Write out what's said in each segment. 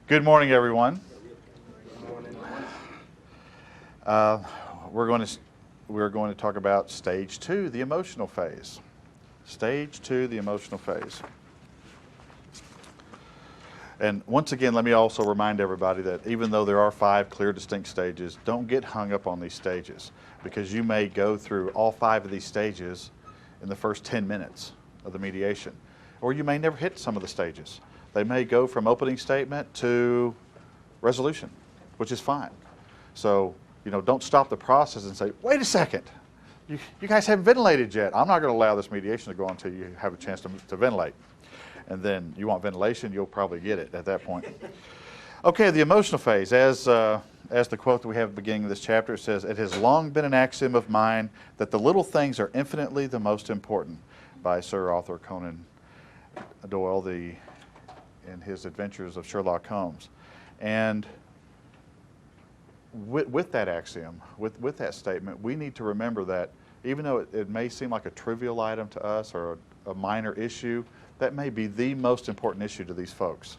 Good morning, everyone. Good morning. We're going to talk about stage 2, the emotional phase. Stage 2, the emotional phase. And once again, let me also remind everybody that even though there are 5 clear, distinct stages, don't get hung up on these stages, because you may go through all 5 of these stages in the first 10 minutes of the mediation, or you may never hit some of the stages. They may go from opening statement to resolution, which is fine. So, don't stop the process and say, wait a second, you guys haven't ventilated yet. I'm not going to allow this mediation to go on until you have a chance to ventilate. And then you want ventilation, you'll probably get it at that point. Okay, the emotional phase. As the quote that we have at the beginning of this chapter, it says, "It has long been an axiom of mine that the little things are infinitely the most important," by Sir Arthur Conan Doyle, in his Adventures of Sherlock Holmes. And with that axiom, with that statement, we need to remember that even though it may seem like a trivial item to us or a minor issue, that may be the most important issue to these folks.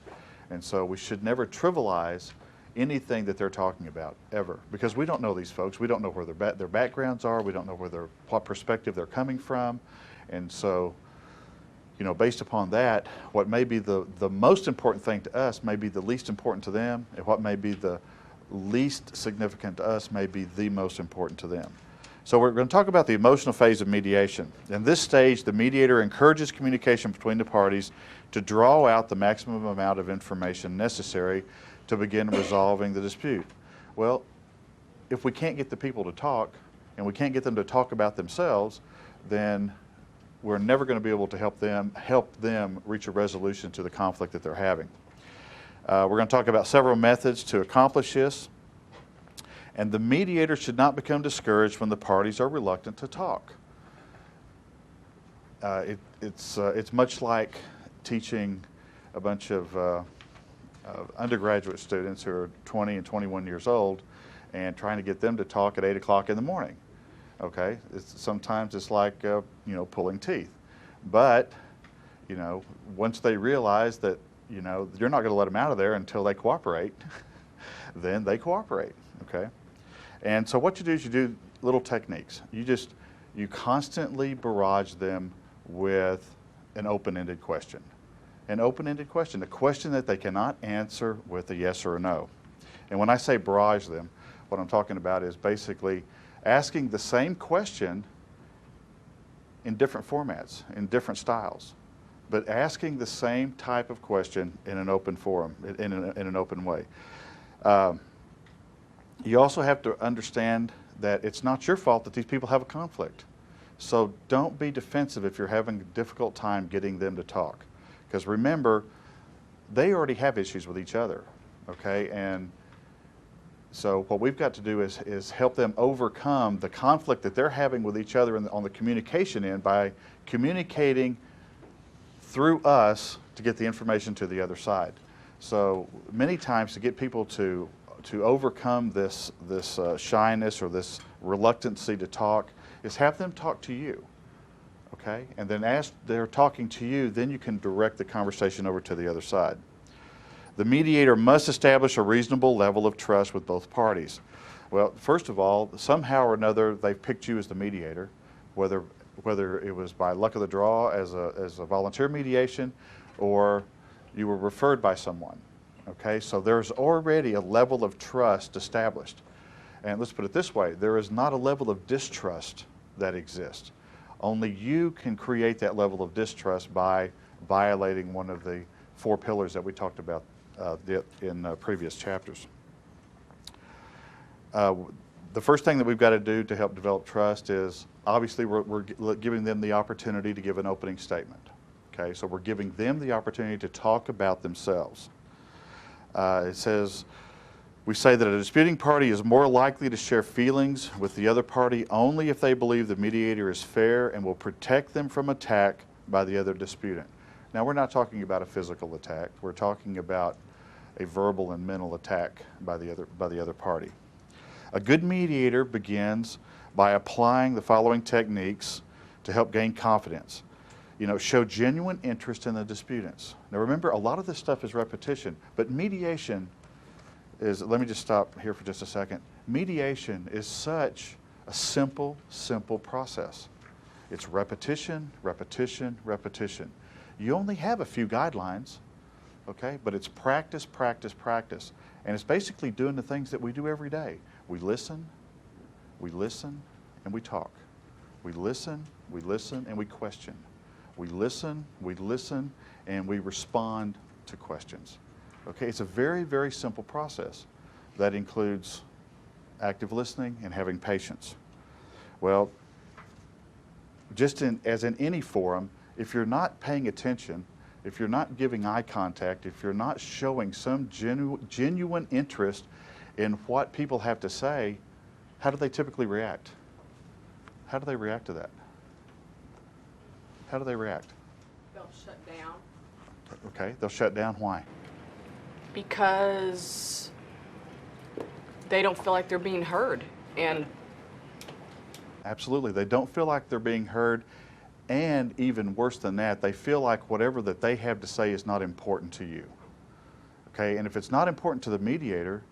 And so we should never trivialize anything that they're talking about, ever. Because we don't know these folks. We don't know where their backgrounds are. We don't know what perspective they're coming from. And so, based upon that, what may be the most important thing to us may be the least important to them, and what may be the least significant to us may be the most important to them. So we're going to talk about the emotional phase of mediation. In this stage, the mediator encourages communication between the parties to draw out the maximum amount of information necessary to begin resolving the dispute. Well, if we can't get the people to talk, and we can't get them to talk about themselves, then we're never going to be able to help them reach a resolution to the conflict that they're having. We're going to talk about several methods to accomplish this. And the mediator should not become discouraged when the parties are reluctant to talk. It's much like teaching a bunch of undergraduate students who are 20 and 21 years old and trying to get them to talk at 8 o'clock in the morning. Okay, sometimes it's like pulling teeth, but once they realize that you're not going to let them out of there until they cooperate, then they cooperate. Okay, and so what you do is you do little techniques. You constantly barrage them with an open-ended question, a question that they cannot answer with a yes or a no. And when I say barrage them, what I'm talking about is basically asking the same question in different formats, in different styles, but asking the same type of question in an open forum, in an open way. You also have to understand that it's not your fault that these people have a conflict. So don't be defensive if you're having a difficult time getting them to talk. Because remember, they already have issues with each other, okay? And so what we've got to do is help them overcome the conflict that they're having with each other on the communication end by communicating through us to get the information to the other side. So many times to get people to overcome this shyness or this reluctancy to talk is have them talk to you, okay? And then as they're talking to you, then you can direct the conversation over to the other side. The mediator must establish a reasonable level of trust with both parties. Well, first of all, somehow or another, they've picked you as the mediator, whether it was by luck of the draw as a volunteer mediation or you were referred by someone. Okay, so there's already a level of trust established. And let's put it this way, there is not a level of distrust that exists. Only you can create that level of distrust by violating one of the 4 pillars that we talked about in previous chapters. The first thing that we've got to do to help develop trust is, obviously, we're giving them the opportunity to give an opening statement. Okay, so we're giving them the opportunity to talk about themselves. It says, we say that a disputing party is more likely to share feelings with the other party only if they believe the mediator is fair and will protect them from attack by the other disputant. Now, we're not talking about a physical attack. We're talking about a verbal and mental attack by the other party. A good mediator begins by applying the following techniques to help gain confidence. show genuine interest in the disputants. Now remember, a lot of this stuff is repetition, but mediation is, let me just stop here for just a second. Mediation is such a simple process. It's repetition, repetition, repetition. You only have a few guidelines, okay? But it's practice, practice, practice. And it's basically doing the things that we do every day. We listen, and we talk. We listen, and we question. We listen, and we respond to questions. Okay, it's a very, very simple process that includes active listening and having patience. Well, just as in any forum, if you're not paying attention, if you're not giving eye contact, if you're not showing some genuine interest in what people have to say, how do they typically react? How do they react to that? How do they react? They'll shut down. Okay, they'll shut down. Why? Because they don't feel like they're being heard. And absolutely, they don't feel like they're being heard, and even worse than that, they feel like whatever that they have to say is not important to you. Okay, and if it's not important to the mediator,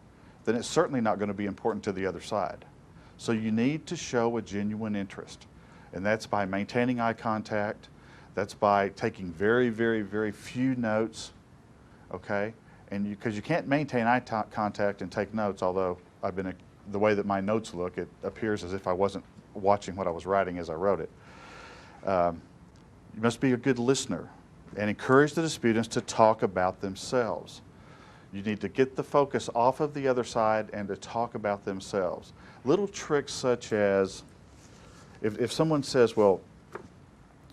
then it's certainly not going to be important to the other side. So you need to show a genuine interest, and that's by maintaining eye contact. That's by taking very, very, very few notes, okay? And because you can't maintain eye contact and take notes, although the way that my notes look, it appears as if I wasn't watching what I was writing as I wrote it. You must be a good listener and encourage the disputants to talk about themselves. You need to get the focus off of the other side and to talk about themselves. Little tricks such as, if someone says, well,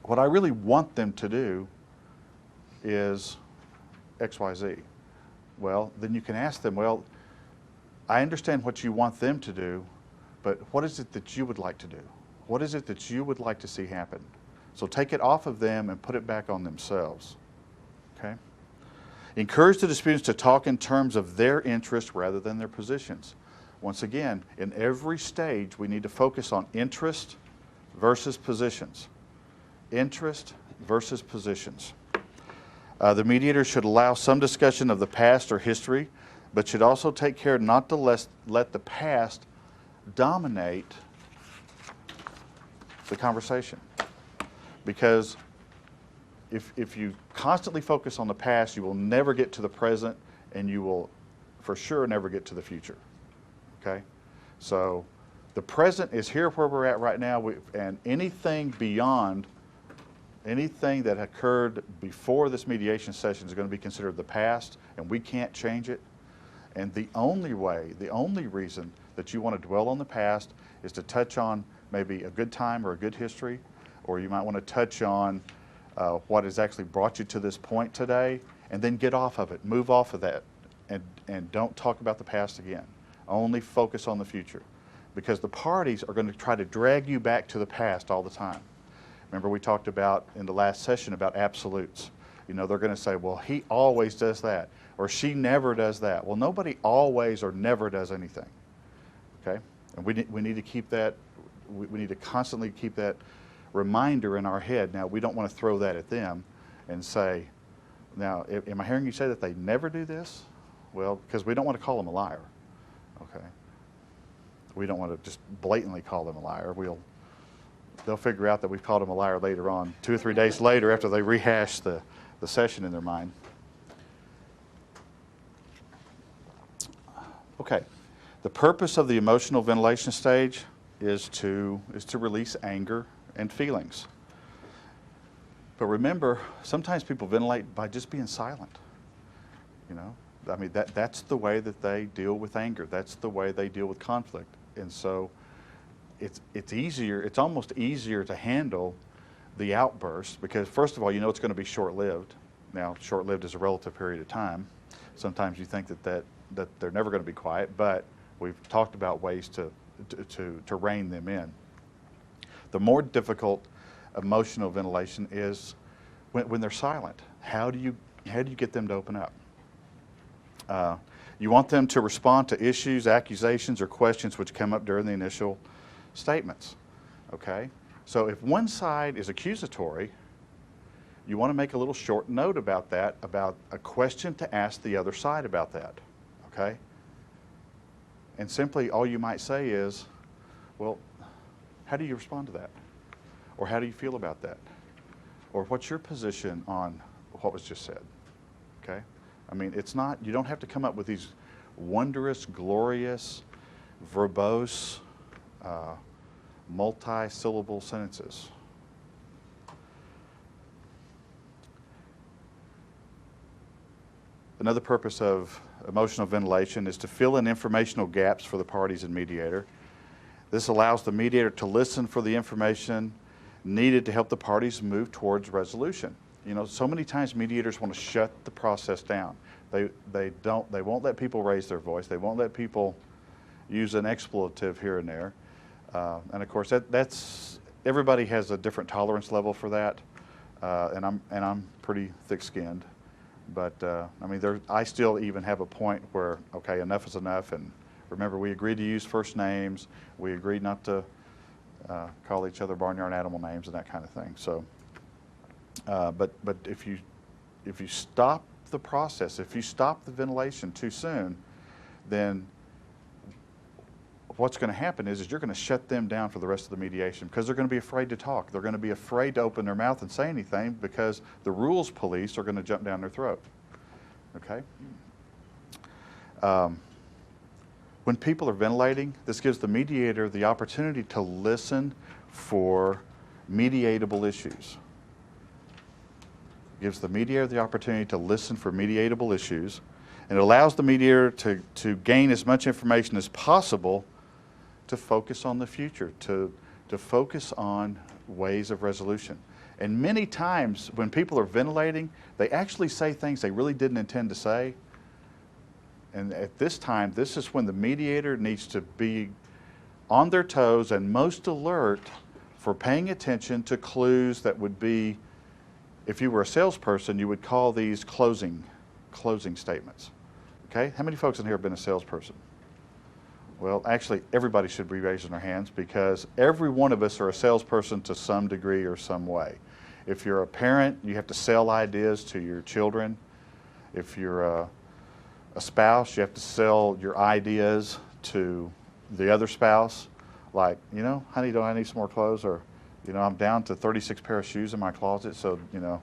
what I really want them to do is X, Y, Z. Well, then you can ask them, well, I understand what you want them to do, but what is it that you would like to do? What is it that you would like to see happen? So take it off of them and put it back on themselves, okay? Encourage the disputants to talk in terms of their interests rather than their positions. Once again, in every stage, we need to focus on interest versus positions. Interest versus positions. The mediator should allow some discussion of the past or history, but should also take care not to let the past dominate the conversation. Because if you constantly focus on the past, you will never get to the present, and you will for sure never get to the future. Okay? So the present is here where we're at right now, and anything beyond, anything that occurred before this mediation session is going to be considered the past, and we can't change it. And the only reason that you want to dwell on the past is to touch on maybe a good time or a good history, or you might want to touch on what has actually brought you to this point today, and then get off of it, move off of that, and don't talk about the past again. Only focus on the future, because the parties are going to try to drag you back to the past all the time. Remember, we talked about in the last session about absolutes. You know, they're going to say, well, he always does that, or she never does that. Well, nobody always or never does anything, okay? And we need to keep that, we need to constantly keep that reminder in our head. Now, we don't want to throw that at them and say, now, am I hearing you say that they never do this? Well, because we don't want to call them a liar, okay? We don't want to just blatantly call them a liar. They'll figure out that we've called them a liar later on, 2 or 3 days later after they rehash the session in their mind. Okay, the purpose of the emotional ventilation stage is to release anger and feelings. But remember, sometimes people ventilate by just being silent. You know, I mean, that's the way that they deal with anger. That's the way they deal with conflict. And so it's easier, it's almost easier to handle the outburst, because first of all, you know it's going to be short-lived. Now, short-lived is a relative period of time. Sometimes you think that they're never going to be quiet, but we've talked about ways to rein them in. The more difficult emotional ventilation is when they're silent. How do you get them to open up? You want them to respond to issues, accusations, or questions which come up during the initial statements. Okay? So if one side is accusatory, you want to make a little short note about that, about a question to ask the other side about that, okay? And simply all you might say is, well, how do you respond to that? Or how do you feel about that? Or what's your position on what was just said, okay? I mean, it's not, you don't have to come up with these wondrous, glorious, verbose, multi-syllable sentences. Another purpose of emotional ventilation is to fill in informational gaps for the parties and mediator. This allows the mediator to listen for the information needed to help the parties move towards resolution. You know, so many times mediators want to shut the process down. They won't let people raise their voice. They won't let people use an expletive here and there. And of course, that's everybody has a different tolerance level for that. And I'm pretty thick-skinned. But I mean, I still even have a point where, okay, enough is enough. And remember, we agreed to use first names. We agreed not to call each other barnyard animal names and that kind of thing. So, but if you stop the process, if you stop the ventilation too soon, then what's going to happen is you're going to shut them down for the rest of the mediation because they're going to be afraid to talk. They're going to be afraid to open their mouth and say anything because the rules police are going to jump down their throat. Okay? When people are ventilating, this gives the mediator the opportunity to listen for mediatable issues. It gives the mediator the opportunity to listen for mediatable issues, and it allows the mediator to gain as much information as possible to focus on the future, to focus on ways of resolution. And many times when people are ventilating, they actually say things they really didn't intend to say. And at this time, this is when the mediator needs to be on their toes and most alert for paying attention to clues that would be, if you were a salesperson, you would call these closing statements. Okay? How many folks in here have been a salesperson? Well, actually, everybody should be raising their hands because every one of us are a salesperson to some degree or some way. If you're a parent, you have to sell ideas to your children. If you're a spouse, you have to sell your ideas to the other spouse. Like, you know, honey, do I need some more clothes? Or, you know, I'm down to 36 pair of shoes in my closet, so, you know,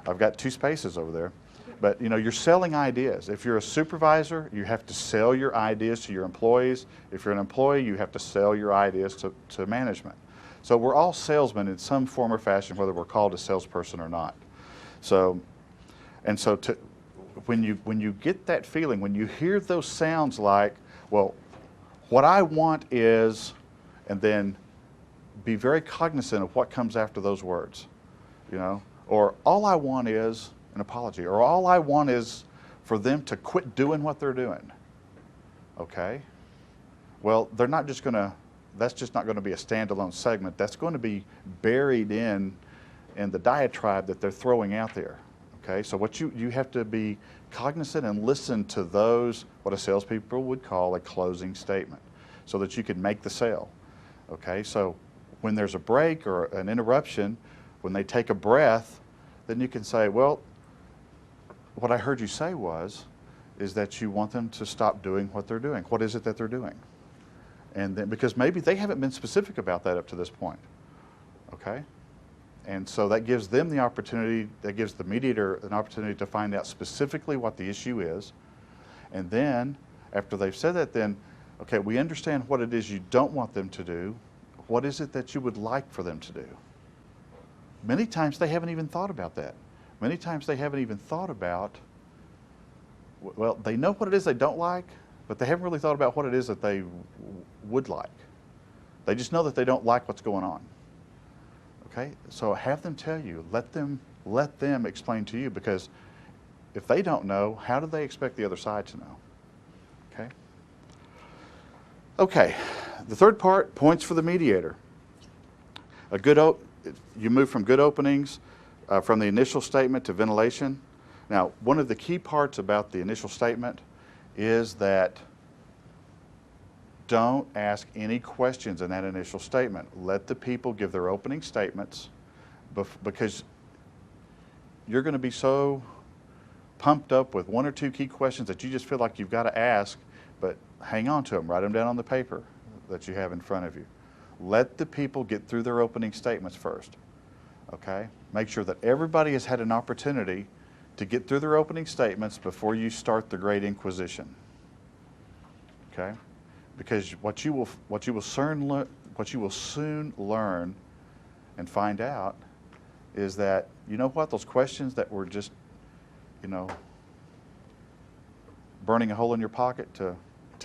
I've got 2 spaces over there. But, you know, you're selling ideas. If you're a supervisor, you have to sell your ideas to your employees. If you're an employee, you have to sell your ideas to management. So we're all salesmen in some form or fashion, whether we're called a salesperson or not. So, and so when you get that feeling, when you hear those sounds like, well, what I want is, and then be very cognizant of what comes after those words, you know, or all I want is an apology, or all I want is for them to quit doing what they're doing. Okay? Well, they're not just going to, that's just not going to be a standalone segment. That's going to be buried in the diatribe that they're throwing out there. Okay? So what you have to be cognizant and listen to those, what a salespeople would call a closing statement, so that you can make the sale. Okay? So when there's a break or an interruption, when they take a breath, then you can say, well, what I heard you say is that you want them to stop doing what they're doing. What is it that they're doing? And then, because maybe they haven't been specific about that up to this point. Okay? And so that gives them the opportunity, that gives the mediator an opportunity to find out specifically what the issue is. And then, after they've said that, then, okay, we understand what it is you don't want them to do. What is it that you would like for them to do? Many times they haven't even thought about that. Many times they haven't even thought about, well, they know what it is they don't like, but they haven't really thought about what it is that they would like. They just know that they don't like what's going on. Okay? So have them tell you. Let them explain to you, because if they don't know, how do they expect the other side to know? Okay? Okay. The third part, points for the mediator. You move from good openings, from the initial statement to ventilation. Now, one of the key parts about the initial statement is that don't ask any questions in that initial statement. Let the people give their opening statements, because you're going to be so pumped up with one or two key questions that you just feel like you've got to ask, but hang on to them, write them down on the paper that you have in front of you. Let the people get through their opening statements first, okay? Make sure that everybody has had an opportunity to get through their opening statements before you start the Great Inquisition, okay? Because what you will soon learn and find out is that, you know what, those questions that were just, you know, burning a hole in your pocket to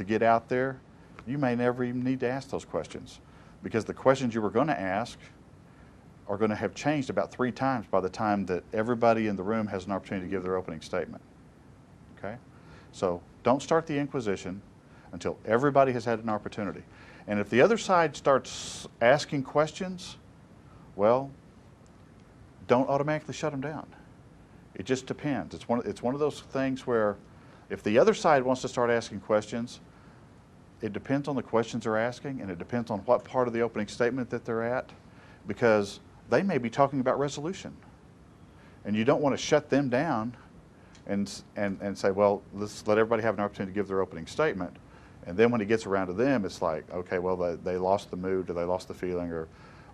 get out there, you may never even need to ask those questions, because the questions you were going to ask are going to have changed about 3 times by the time that everybody in the room has an opportunity to give their opening statement. Okay? So don't start the Inquisition until everybody has had an opportunity. And if the other side starts asking questions, well, don't automatically shut them down. It just depends. It's one of those things where if the other side wants to start asking questions, it depends on the questions they're asking, and it depends on what part of the opening statement that they're at, because they may be talking about resolution. And you don't want to shut them down and say, well, let's let everybody have an opportunity to give their opening statement. And then when it gets around to them, it's like, okay, well, they lost the mood, or they lost the feeling,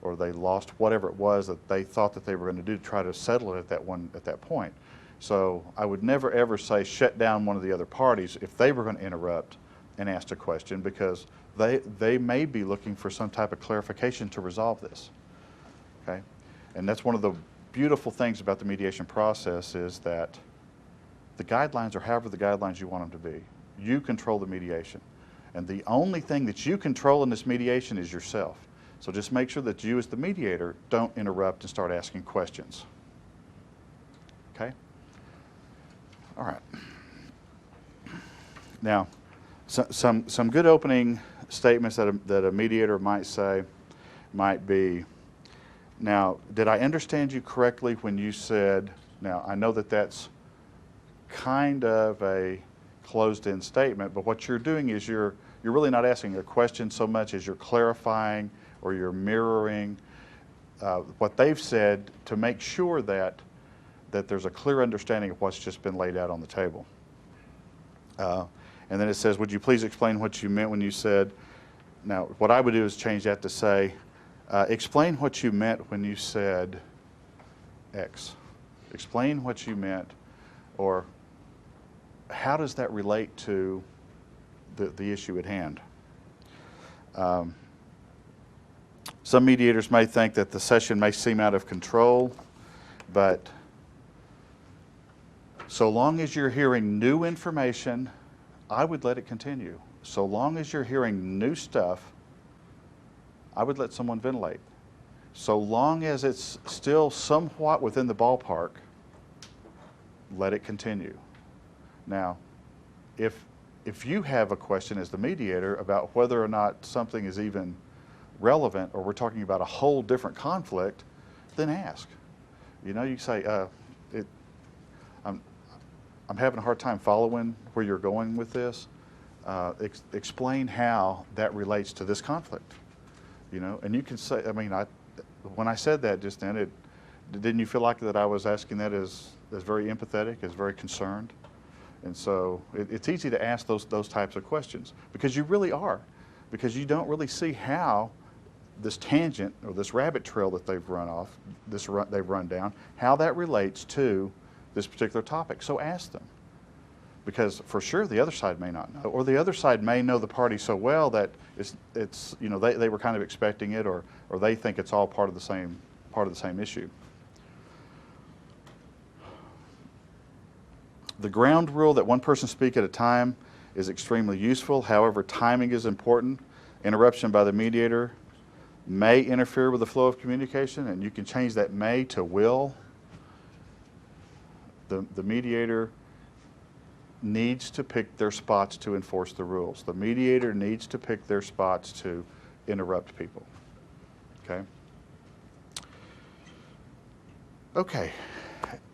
or they lost whatever it was that they thought that they were going to do to try to settle it at that point. So I would never ever say shut down one of the other parties if they were going to interrupt and ask a question, because they may be looking for some type of clarification to resolve this. Okay? And that's one of the beautiful things about the mediation process, is that the guidelines are however the guidelines you want them to be. You control the mediation. And the only thing that you control in this mediation is yourself. So just make sure that you as the mediator don't interrupt and start asking questions. Okay? All right. Now, some good opening statements that a mediator might say might be, now, did I understand you correctly when you said, now I know that that's kind of a closed-in statement, but what you're doing is you're really not asking a question so much as you're clarifying or you're mirroring what they've said to make sure that there's a clear understanding of what's just been laid out on the table. And then it says, would you please explain what you meant when you said, now what I would do is change that to say, explain what you meant when you said X. Explain what you meant, or how does that relate to the issue at hand? Some mediators may think that the session may seem out of control, but so long as you're hearing new information, I would let it continue. So long as you're hearing new stuff, I would let someone ventilate. So long as it's still somewhat within the ballpark, let it continue. Now, if you have a question as the mediator about whether or not something is even relevant, or we're talking about a whole different conflict, then ask. You know, you say, I'm having a hard time following where you're going with this. Explain how that relates to this conflict. You know, and you can say, I mean, when I said that just then, didn't you feel like that I was asking that as very empathetic, as very concerned? And so it's easy to ask those types of questions, because you really are, because you don't really see how this tangent or this rabbit trail that they've run down, how that relates to this particular topic. So ask them, because for sure the other side may not know, or the other side may know the party so well that it's you know, they were kind of expecting it, or they think it's all part of the same issue. The ground rule that one person speak at a time is extremely useful. However, timing is important. Interruption by the mediator may interfere with the flow of communication, and you can change that may to will. The mediator needs to pick their spots to enforce the rules. The mediator needs to pick their spots to interrupt people. Okay? Okay.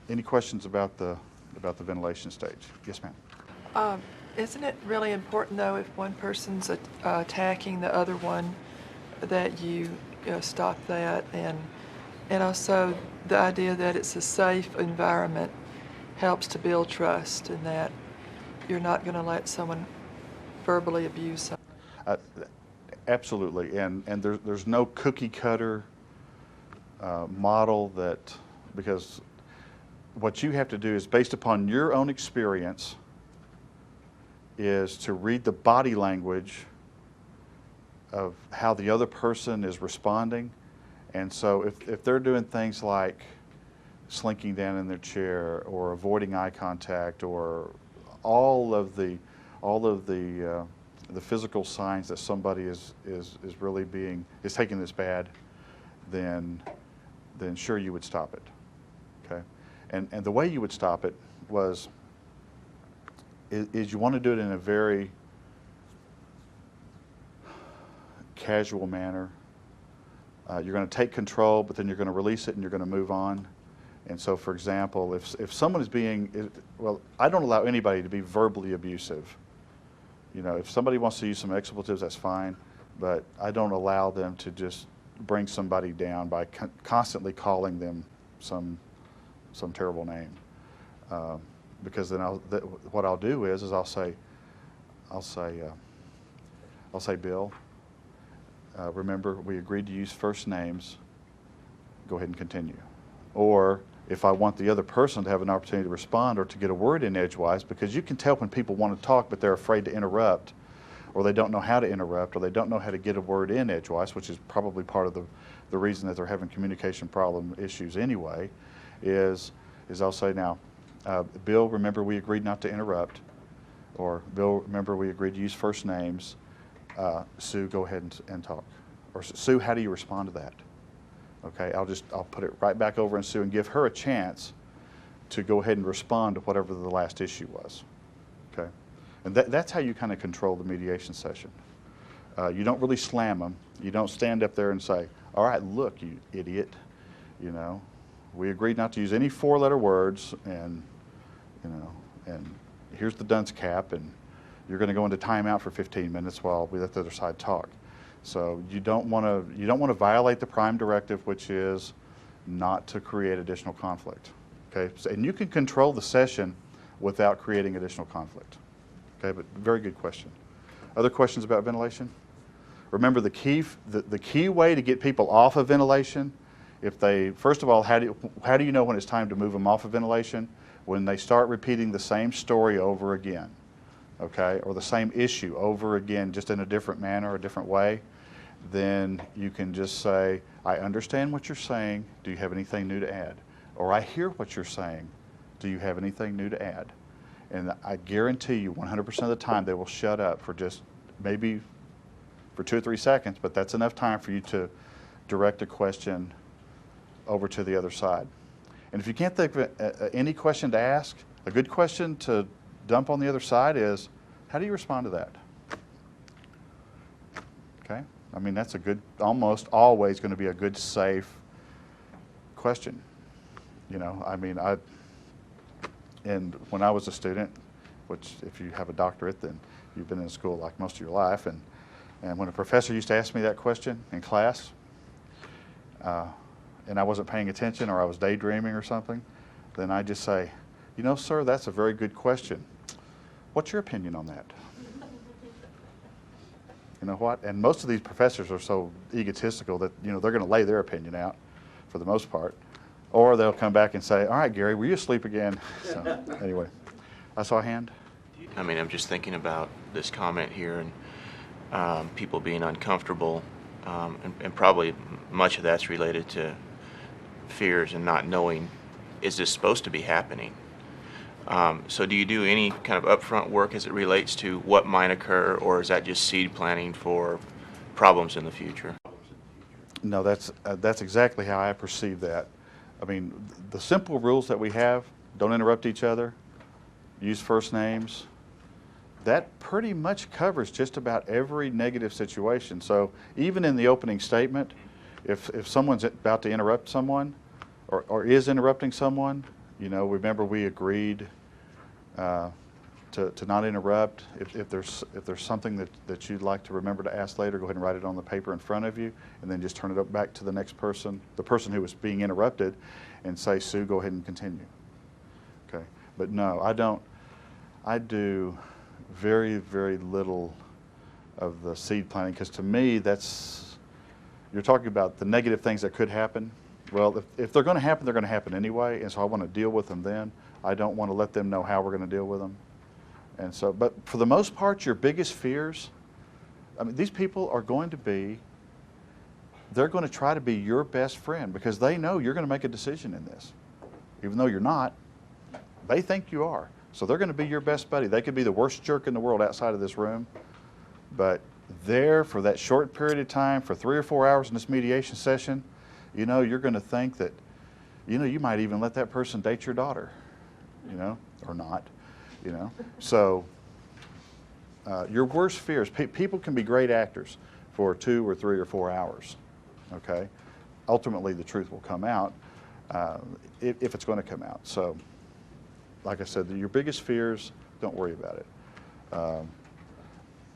Any questions about the ventilation stage? Yes, ma'am. Isn't it really important, though, if one person's attacking the other one, that you stop that and And also the idea that it's a safe environment helps to build trust, and that you're not going to let someone verbally abuse someone. Absolutely, and there's no cookie cutter model that, because what you have to do is based upon your own experience is to read the body language of how the other person is responding. And so if they're doing things like slinking down in their chair or avoiding eye contact or all of the physical signs that somebody is really is taking this bad, then sure, you would stop it. Okay, and the way you would stop it is you want to do it in a very casual manner. You're going to take control, but then you're going to release it and you're going to move on. And so, for example, if someone is well, I don't allow anybody to be verbally abusive. You know, if somebody wants to use some expletives, that's fine, but I don't allow them to just bring somebody down by constantly calling them some terrible name. Because then what I'll do is I'll say, Bill, remember we agreed to use first names. Go ahead and continue. Or if I want the other person to have an opportunity to respond or to get a word in edgewise, because you can tell when people want to talk but they're afraid to interrupt, or they don't know how to interrupt, or they don't know how to get a word in edgewise, which is probably part of the reason that they're having communication problem issues anyway, is I'll say, now, Bill, remember we agreed not to interrupt, or Bill, remember we agreed to use first names. Sue, go ahead and talk. Or Sue, how do you respond to that? Okay, I'll put it right back over in Sue and give her a chance to go ahead and respond to whatever the last issue was. Okay, and that's how you kind of control the mediation session. You don't really slam them. You don't stand up there and say, "All right, look, you idiot, you know, we agreed not to use any four-letter words, and and here's the dunce cap, and you're going to go into timeout for 15 minutes while we let the other side talk." So you don't want to violate the prime directive, which is not to create additional conflict. Okay, and you can control the session without creating additional conflict. Okay, but very good question. Other questions about ventilation? Remember the key way to get people off of ventilation, first of all, how do you know when it's time to move them off of ventilation? When they start repeating the same story over again. Okay, or the same issue over again, just in a different manner, a different way, then you can just say, I understand what you're saying. Do you have anything new to add? Or I hear what you're saying. Do you have anything new to add? And I guarantee you 100% of the time they will shut up for just maybe for 2 or 3 seconds, but that's enough time for you to direct a question over to the other side. And if you can't think of any question to ask, a good question to dump on the other side is, how do you respond to that? Okay, I mean, that's almost always going to be a good, safe question. You know, I mean, and when I was a student, which if you have a doctorate, then you've been in school like most of your life, and when a professor used to ask me that question in class, and I wasn't paying attention or I was daydreaming or something, then I just say, you know, sir, that's a very good question. What's your opinion on that? You know what? And most of these professors are so egotistical that, you know, they're going to lay their opinion out for the most part. Or they'll come back and say, all right, Gary, were you asleep again? So anyway, I saw a hand. I mean, I'm just thinking about this comment here and people being uncomfortable, and probably much of that's related to fears and not knowing, is this supposed to be happening? So do you do any kind of upfront work as it relates to what might occur, or is that just seed planting for problems in the future? No, that's exactly how I perceive that. I mean, the simple rules that we have, don't interrupt each other, use first names, that pretty much covers just about every negative situation. So even in the opening statement, if someone's about to interrupt someone or is interrupting someone, you know, remember we agreed to not interrupt. If there's something that you'd like to remember to ask later, go ahead and write it on the paper in front of you, and then just turn it up back to the next person, the person who was being interrupted, and say, Sue, go ahead and continue. Okay, but no, I don't. I do very, very little of the seed planting, because to me, you're talking about the negative things that could happen. Well, if they're going to happen, they're going to happen anyway, and so I want to deal with them then. I don't want to let them know how we're going to deal with them. And so, but for the most part, your biggest fears, I mean, these people are going to they're going to try to be your best friend, because they know you're going to make a decision in this. Even though you're not, they think you are. So they're going to be your best buddy. They could be the worst jerk in the world outside of this room, but there for that short period of time, for 3 or 4 hours in this mediation session, you know, you're going to think that, you know, you might even let that person date your daughter, you know, or not, you know. So your worst fears, people can be great actors for 2 or 3 or 4 hours, okay? Ultimately, the truth will come out if it's going to come out. So, like I said, your biggest fears, don't worry about it.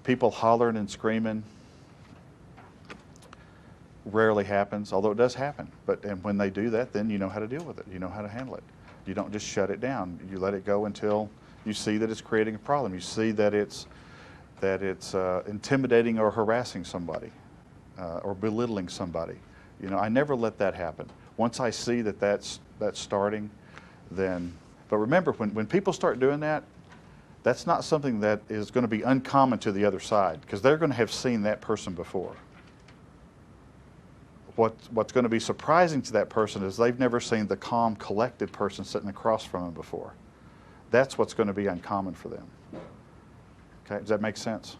People hollering and screaming rarely happens, although it does happen. And when they do that, then you know how to deal with it. You know how to handle it. You don't just shut it down. You let it go until you see that it's creating a problem. You see that it's intimidating or harassing somebody or belittling somebody. You know, I never let that happen. Once I see that that's starting, then. But remember, when people start doing that, that's not something that is going to be uncommon to the other side, because they're going to have seen that person before. What's going to be surprising to that person is they've never seen the calm, collected person sitting across from them before. That's what's going to be uncommon for them. Okay, does that make sense?